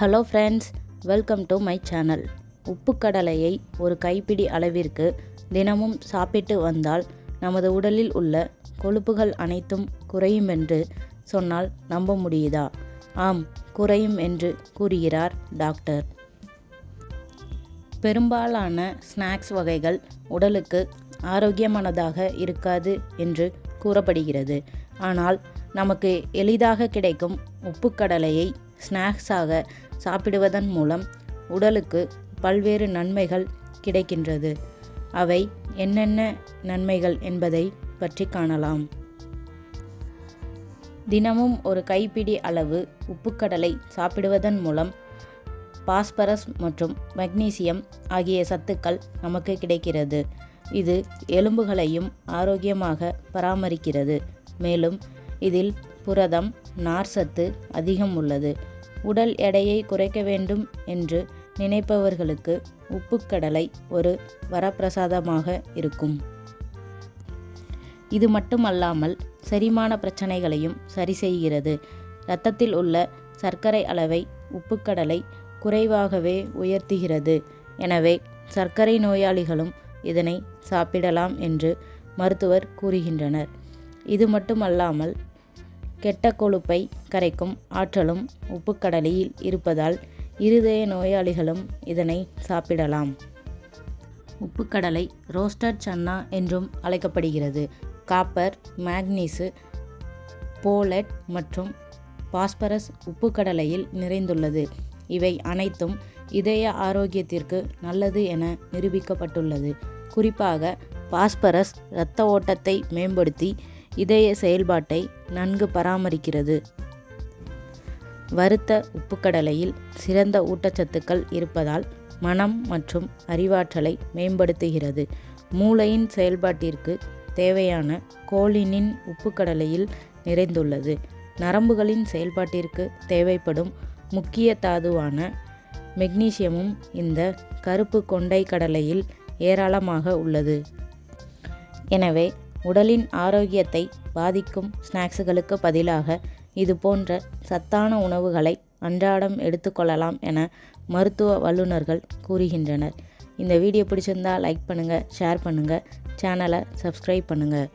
Hello friends, welcome to my channel. உப்புக்கடலையை ஒரு கைப்பிடி அளவிற்கு தினமும் சாப்பிட்டு வந்தால் நமது உடலில் உள்ள கொழுப்புகள் அனைத்தும் குறையும் என்று சொன்னால் நம்ப முடியுதா? ஆம், குறையும் என்று கூறுகிறார் டாக்டர். பெரும்பாலான ஸ்நாக்ஸ் வகைகள் உடலுக்கு ஆரோக்கியமானதாக இருக்காது என்று கூறப்படுகிறது. ஆனால் நமக்கு எளிதாக கிடைக்கும் உப்புக்கடலையை ஸ்நாக்ஸாக சாப்பிடுவதன் மூலம் உடலுக்கு பல்வேறு நன்மைகள் கிடைக்கின்றது. அவை என்னென்ன நன்மைகள் என்பதை பற்றி காணலாம். தினமும் ஒரு கைப்பிடி அளவு உப்புக்கடலை சாப்பிடுவதன் மூலம் பாஸ்பரஸ் மற்றும் மெக்னீசியம் ஆகிய சத்துக்கள் நமக்கு கிடைக்கிறது. இது எலும்புகளையும் ஆரோக்கியமாக பராமரிக்கிறது. மேலும் இதில் புரதம், நார்ச்சத்து அதிகம் உள்ளது. உடல் எடையை குறைக்க வேண்டும் என்று நினைப்பவர்களுக்கு உப்புக்கடலை ஒரு வரப்பிரசாதமாக இருக்கும். இது மட்டுமல்லாமல் செரிமான பிரச்சனைகளையும் சரி செய்கிறது. இரத்தத்தில் உள்ள சர்க்கரை அளவை உப்புக்கடலை குறைவாகவே உயர்த்துகிறது. எனவே சர்க்கரை நோயாளிகளும் இதனை சாப்பிடலாம் என்று மருத்துவர் கூறுகின்றனர். இது மட்டுமல்லாமல் கெட்ட கொழுப்பை கரைக்கும் ஆற்றலும் உப்புக்கடலையில் இருப்பதால் இருதய நோயாளிகளும் இதனை சாப்பிடலாம். உப்புக்கடலை ரோஸ்டட் சன்னா என்றும் அழைக்கப்படுகிறது. காப்பர், மேக்னீசு, போலட் மற்றும் பாஸ்பரஸ் உப்புக்கடலையில் நிறைந்துள்ளது. இவை அனைத்தும் இதய ஆரோக்கியத்திற்கு நல்லது என நிரூபிக்கப்பட்டுள்ளது. குறிப்பாக பாஸ்பரஸ் இரத்த ஓட்டத்தை மேம்படுத்தி இதய செயல்பாட்டை நன்கு பராமரிக்கிறது. வறுத்த உப்புக்கடலையில் சிறந்த ஊட்டச்சத்துக்கள் இருப்பதால் மனம் மற்றும் அறிவாற்றலை மேம்படுத்துகிறது. மூளையின் செயல்பாட்டிற்கு தேவையான கோலினின் உப்புக்கடலையில் நிறைந்துள்ளது. நரம்புகளின் செயல்பாட்டிற்கு தேவைப்படும் முக்கிய தாதுவான மெக்னீசியமும் இந்த கருப்பு கொண்டை கடலையில் ஏராளமாக உள்ளது. எனவே உடலின் ஆரோக்கியத்தை பாதிக்கும் ஸ்நாக்ஸுகளுக்கு பதிலாக இது போன்ற சத்தான உணவுகளை அன்றாடம் எடுத்துக்கொள்ளலாம் என மருத்துவ வல்லுநர்கள் கூறுகின்றனர். இந்த வீடியோ பிடிச்சிருந்தால் லைக் பண்ணுங்கள், ஷேர் பண்ணுங்கள், சேனலை சப்ஸ்கிரைப் பண்ணுங்கள்.